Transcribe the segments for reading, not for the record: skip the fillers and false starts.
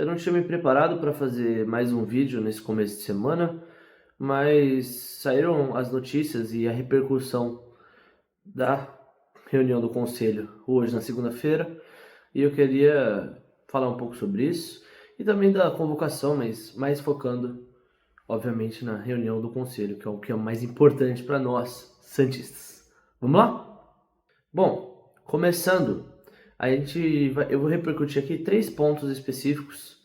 Eu não tinha me preparado para fazer mais um vídeo nesse começo de semana, mas saíram as notícias e a repercussão da reunião do conselho hoje na segunda-feira, e eu queria falar um pouco sobre isso e também da convocação, mas mais focando, obviamente, na reunião do conselho, que é o que é mais importante para nós, santistas. Vamos lá? Bom, começando, eu vou repercutir aqui 3 pontos específicos.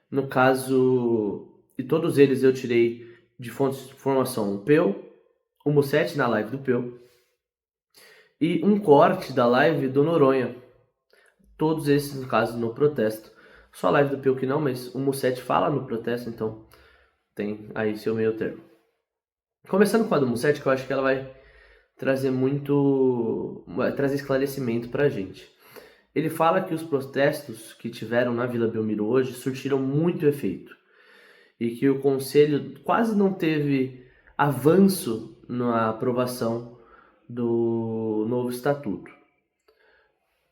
No caso, e todos eles eu tirei de fontes de informação, o Peu, o Mussetti na live do Peu e um corte da live do Noronha. Todos esses, no caso, no protesto. Só a live do Peu que não, mas o Mussetti fala no protesto, então tem aí seu meio termo. Começando com a do Mussetti, que eu acho que ela vai trazer esclarecimento pra gente. Ele fala que os protestos que tiveram na Vila Belmiro hoje surtiram muito efeito e que o Conselho quase não teve avanço na aprovação do novo estatuto.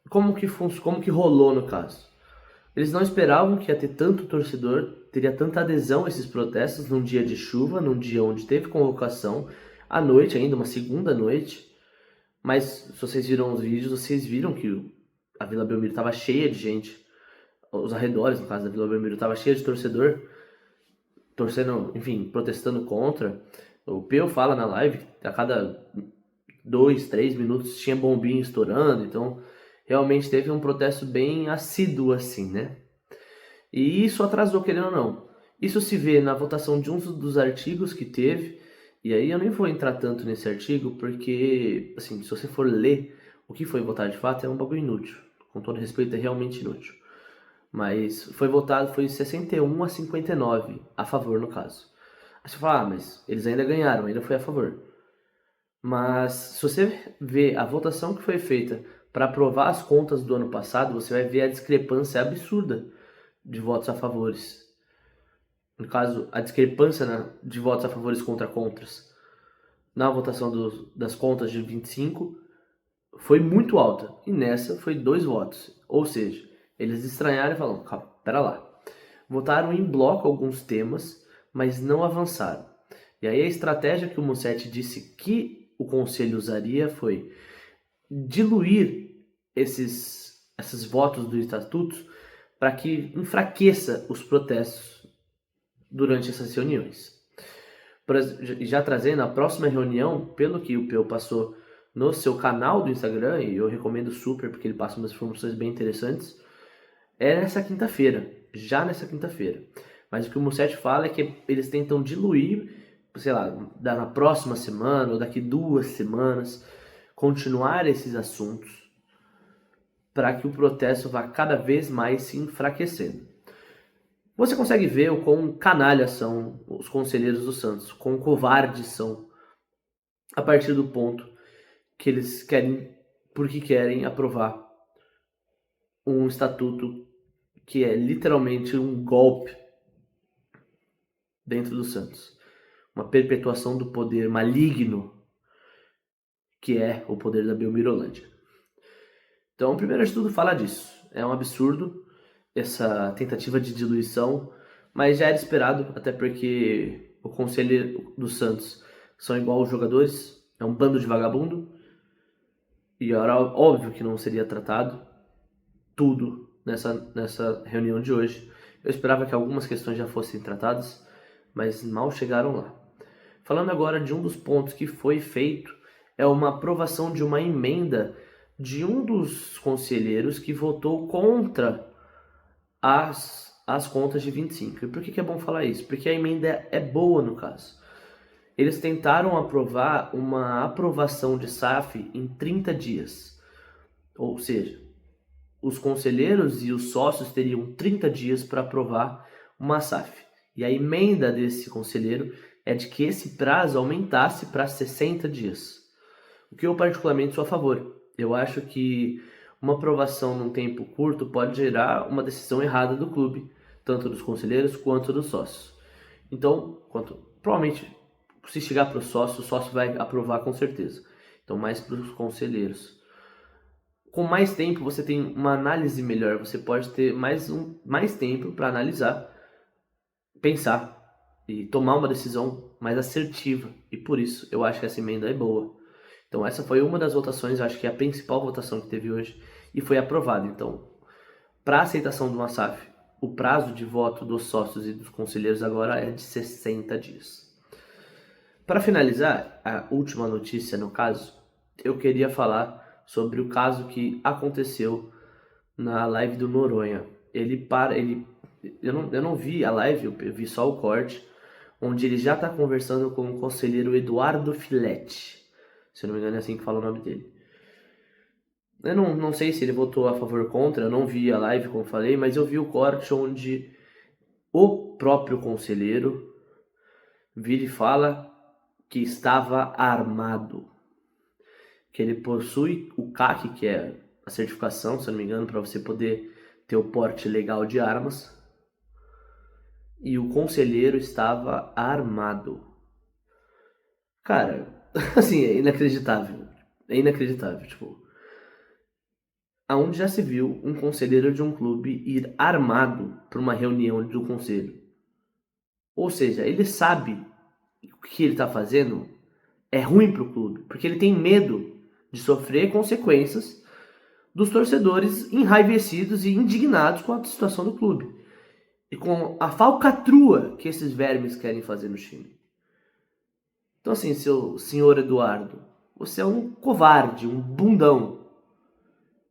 Como que rolou no caso? Eles não esperavam que ia ter tanto torcedor, teria tanta adesão a esses protestos num dia de chuva, num dia onde teve convocação, à noite ainda, uma segunda noite. Mas se vocês viram os vídeos, vocês viram que a Vila Belmiro estava cheia de gente. Os arredores, no caso da Vila Belmiro, estava cheia de torcedor, torcendo, enfim, protestando contra. O Peu fala na live que a cada 2, 3 minutos tinha bombinha estourando, então realmente teve um protesto bem assíduo assim, né? E isso atrasou, querendo ou não. Isso se vê na votação de um dos artigos que teve, e aí eu nem vou entrar tanto nesse artigo, porque, assim, se você for ler o que foi votado de fato, é um bagulho inútil. Com todo respeito, é realmente inútil. Mas foi 61 a 59, a favor no caso. Aí você fala, mas eles ainda ganharam, ainda foi a favor. Mas se você vê a votação que foi feita para aprovar as contas do ano passado, você vai ver a discrepância absurda de votos a favores. No caso, a discrepância, né, de votos a favores contra contras na votação das contas de 25 foi muito alta. E nessa foi 2 votos. Ou seja, eles estranharam e falaram, calma, pera lá. Votaram em bloco alguns temas, mas não avançaram. E aí a estratégia que o Mussetti disse que o conselho usaria foi diluir esses votos do estatuto para que enfraqueça os protestos durante essas reuniões. Já trazendo a próxima reunião, pelo que o Peu passou no seu canal do Instagram, e eu recomendo super porque ele passa umas informações bem interessantes, é nessa quinta-feira, já nessa quinta-feira. Mas o que o Mussetti fala é que eles tentam diluir, sei lá, na próxima semana ou daqui 2 semanas, continuar esses assuntos para que o protesto vá cada vez mais se enfraquecendo. Você consegue ver o quão canalhas são os conselheiros do Santos, quão covardes são, a partir do ponto que eles querem, porque querem aprovar um estatuto que é literalmente um golpe dentro do Santos. Uma perpetuação do poder maligno que é o poder da Belmirolândia. Então, primeiro de tudo, fala disso. É um absurdo essa tentativa de diluição, mas já era esperado, até porque o conselho do Santos são igual os jogadores, é um bando de vagabundo, e era óbvio que não seria tratado tudo nessa reunião de hoje. Eu esperava que algumas questões já fossem tratadas, mas mal chegaram lá. Falando agora de um dos pontos que foi feito, é uma aprovação de uma emenda de um dos conselheiros que votou contra as contas de 25. E por que é bom falar isso? Porque a emenda é boa no caso. Eles tentaram aprovar uma aprovação de SAF em 30 dias. Ou seja, os conselheiros e os sócios teriam 30 dias para aprovar uma SAF. E a emenda desse conselheiro é de que esse prazo aumentasse para 60 dias. O que eu particularmente sou a favor. Eu acho que uma aprovação num tempo curto pode gerar uma decisão errada do clube, tanto dos conselheiros quanto dos sócios. Então, provavelmente, se chegar para o sócio vai aprovar com certeza. Então, mais para os conselheiros. com mais tempo você tem uma análise melhor, você pode ter mais tempo para analisar, pensar e tomar uma decisão mais assertiva. E por isso eu acho que essa emenda é boa. Então essa foi uma das votações, eu acho que é a principal votação que teve hoje e foi aprovada. Então, para aceitação do MASAF, o prazo de voto dos sócios e dos conselheiros agora é de 60 dias. Para finalizar, a última notícia no caso, eu queria falar sobre o caso que aconteceu na live do Noronha. Eu não vi a live, eu vi só o corte, onde ele já está conversando com o conselheiro Eduardo Filete. Se eu não me engano é assim que fala o nome dele. Eu não sei se ele votou a favor ou contra, eu não vi a live, como falei, mas eu vi o corte onde o próprio conselheiro vira e fala que estava armado. Que ele possui o CAC, que é a certificação, se eu não me engano, para você poder ter o porte legal de armas. E o conselheiro estava armado. Cara, assim, é inacreditável. É inacreditável, tipo... Aonde já se viu um conselheiro de um clube ir armado para uma reunião do conselho? Ou seja, ele sabe que o que ele está fazendo é ruim para o clube, porque ele tem medo de sofrer consequências dos torcedores enraivecidos e indignados com a situação do clube e com a falcatrua que esses vermes querem fazer no time. Então assim, seu senhor Eduardo, você é um covarde, um bundão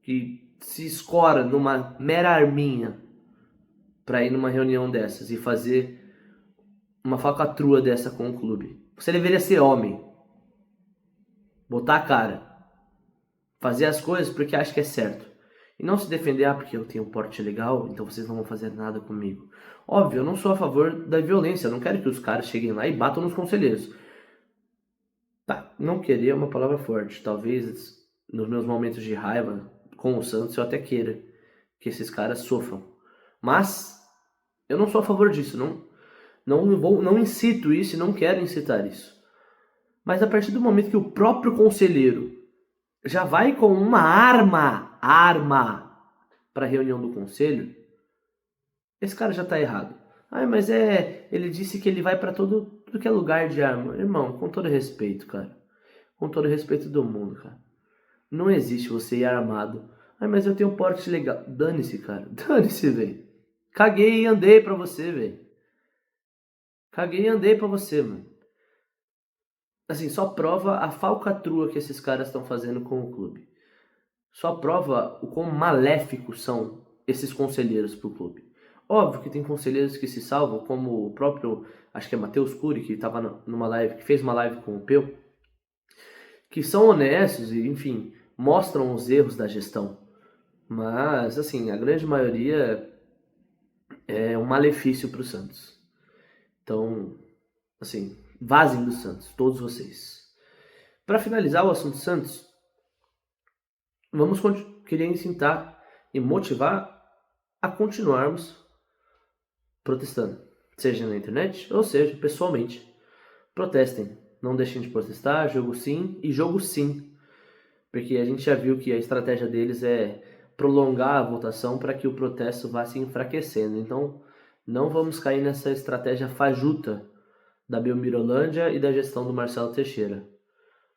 que se escora numa mera arminha para ir numa reunião dessas e fazer uma falcatrua dessa com o clube. Você deveria ser homem, botar a cara, fazer as coisas porque acha que é certo. E não se defender, porque eu tenho um porte legal, então vocês não vão fazer nada comigo. Óbvio, eu não sou a favor da violência, eu não quero que os caras cheguem lá e batam nos conselheiros. Tá, não querer é uma palavra forte. Talvez nos meus momentos de raiva com o Santos eu até queira que esses caras sofram. Mas eu não sou a favor disso, não incito isso e não quero incitar isso. Mas a partir do momento que o próprio conselheiro já vai com uma arma para a reunião do conselho, esse cara já tá errado. Mas ele disse que ele vai para tudo que é lugar de arma. Irmão, com todo respeito, cara. Com todo respeito do mundo, cara. Não existe você ir armado. Mas eu tenho um porte legal. Dane-se, cara. Dane-se, velho. Caguei e andei pra você, velho. Caguei e andei pra você, mano. Assim, só prova a falcatrua que esses caras estão fazendo com o clube. Só prova o quão maléficos são esses conselheiros pro clube. Óbvio que tem conselheiros que se salvam, como o próprio, acho que é Matheus Cury, que tava numa live, que fez uma live com o Peu, que são honestos e, enfim, mostram os erros da gestão. Mas, assim, a grande maioria é um malefício pro Santos. Então, assim, vazem do Santos, todos vocês. Para finalizar o assunto Santos, querer incitar e motivar a continuarmos protestando, seja na internet ou seja pessoalmente. Protestem, não deixem de protestar, jogo sim e jogo sim, porque a gente já viu que a estratégia deles é prolongar a votação para que o protesto vá se enfraquecendo. Então, não vamos cair nessa estratégia fajuta da Belmirolândia e da gestão do Marcelo Teixeira.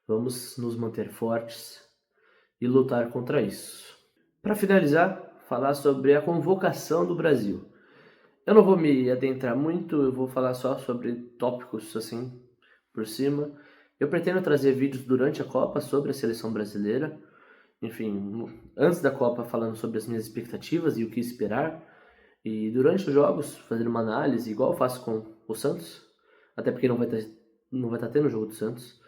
Vamos nos manter fortes e lutar contra isso. Para finalizar, falar sobre a convocação do Brasil. Eu não vou me adentrar muito, eu vou falar só sobre tópicos assim por cima. Eu pretendo trazer vídeos durante a Copa sobre a seleção brasileira. Enfim, antes da Copa falando sobre as minhas expectativas e o que esperar. E durante os jogos fazer uma análise, igual eu faço com o Santos. Até porque não vai estar tendo o jogo do Santos.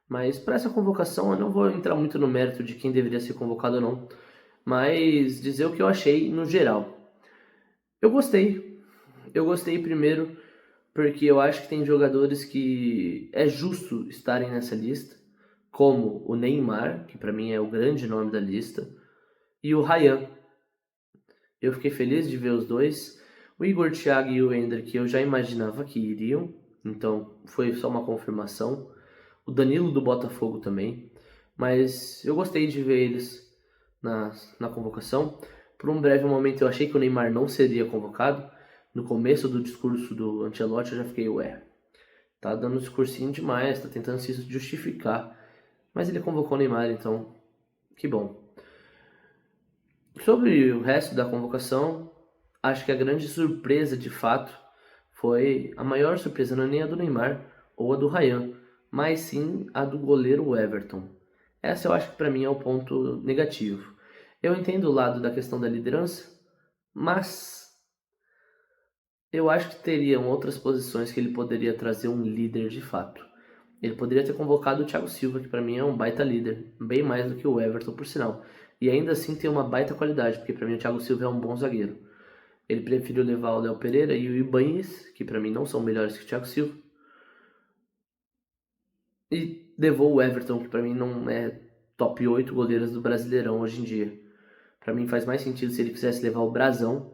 Mas para essa convocação eu não vou entrar muito no mérito de quem deveria ser convocado ou não. Mas dizer o que eu achei no geral. Eu gostei. Eu gostei primeiro porque eu acho que tem jogadores que é justo estarem nessa lista, como o Neymar, que para mim é o grande nome da lista, e o Ryan. Eu fiquei feliz de ver os dois. O Igor Thiago e o Endrick eu já imaginava que iriam, então foi só uma confirmação. O Danilo do Botafogo também, mas eu gostei de ver eles na convocação. Por um breve momento eu achei que o Neymar não seria convocado. No começo do discurso do Ancelotti eu já fiquei, ué, tá dando um discursinho demais, tá tentando se justificar. Mas ele convocou o Neymar, então que bom. Sobre o resto da convocação, acho que a grande surpresa de fato foi a maior surpresa, não é nem a do Neymar ou a do Ryan, mas sim a do goleiro Everton. Essa eu acho que para mim é o ponto negativo. Eu entendo o lado da questão da liderança, mas eu acho que teriam outras posições que ele poderia trazer um líder de fato. Ele poderia ter convocado o Thiago Silva, que para mim é um baita líder, bem mais do que o Everton, por sinal. E ainda assim tem uma baita qualidade, porque para mim o Thiago Silva é um bom zagueiro. Ele preferiu levar o Léo Pereira e o Ibañez, que para mim não são melhores que o Thiago Silva. E levou o Everton, que para mim não é top 8 goleiros do Brasileirão hoje em dia. Para mim faz mais sentido se ele quisesse levar o Brasão,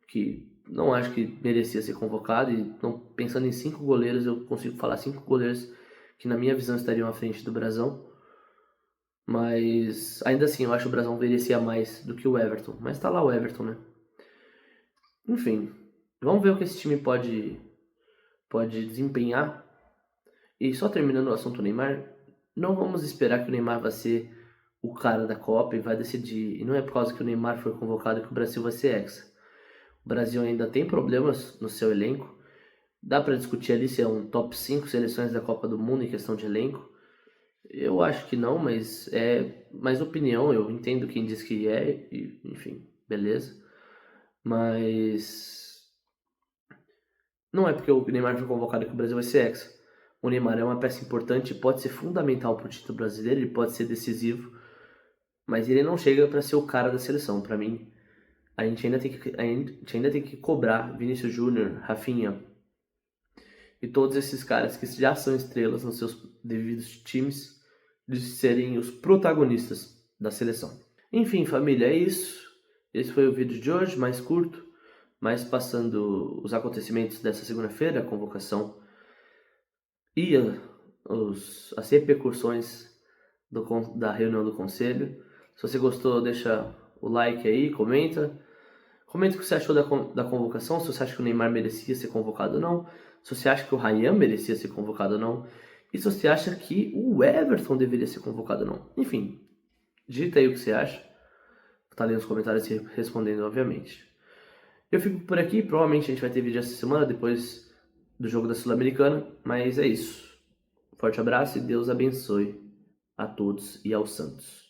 que não acho que merecia ser convocado. E não, pensando em 5 goleiros, eu consigo falar 5 goleiros que na minha visão estariam à frente do Brasão. Mas ainda assim, eu acho que o Brasão merecia mais do que o Everton. Mas tá lá o Everton, né? Enfim, vamos ver o que esse time pode desempenhar. E só terminando o assunto Neymar, não vamos esperar que o Neymar vai ser o cara da Copa e vai decidir. E não é por causa que o Neymar foi convocado que o Brasil vai ser hexa. O Brasil ainda tem problemas no seu elenco. Dá para discutir ali se é um top 5 seleções da Copa do Mundo em questão de elenco. Eu acho que não, mas é mais opinião. Eu entendo quem diz que é, e, enfim, beleza. Mas não é porque o Neymar foi convocado que o Brasil vai ser hexa. O Neymar é uma peça importante, pode ser fundamental para o título brasileiro, ele pode ser decisivo, mas ele não chega para ser o cara da seleção. Para mim, a gente ainda tem que cobrar Vinícius Júnior, Rafinha e todos esses caras que já são estrelas nos seus devidos times de serem os protagonistas da seleção. Enfim, família, é isso. Esse foi o vídeo de hoje, mais curto, mas passando os acontecimentos dessa segunda-feira, a convocação e as repercussões da reunião do conselho. Se você gostou, deixa o like aí, comenta. Comenta o que você achou da convocação, se você acha que o Neymar merecia ser convocado ou não, se você acha que o Ryan merecia ser convocado ou não, e se você acha que o Everton deveria ser convocado ou não. Enfim, digita aí o que você acha. Tá ali nos comentários respondendo, obviamente. Eu fico por aqui, provavelmente a gente vai ter vídeo essa semana, depois do jogo da Sul-Americana, mas é isso. Forte abraço e Deus abençoe a todos e aos santos.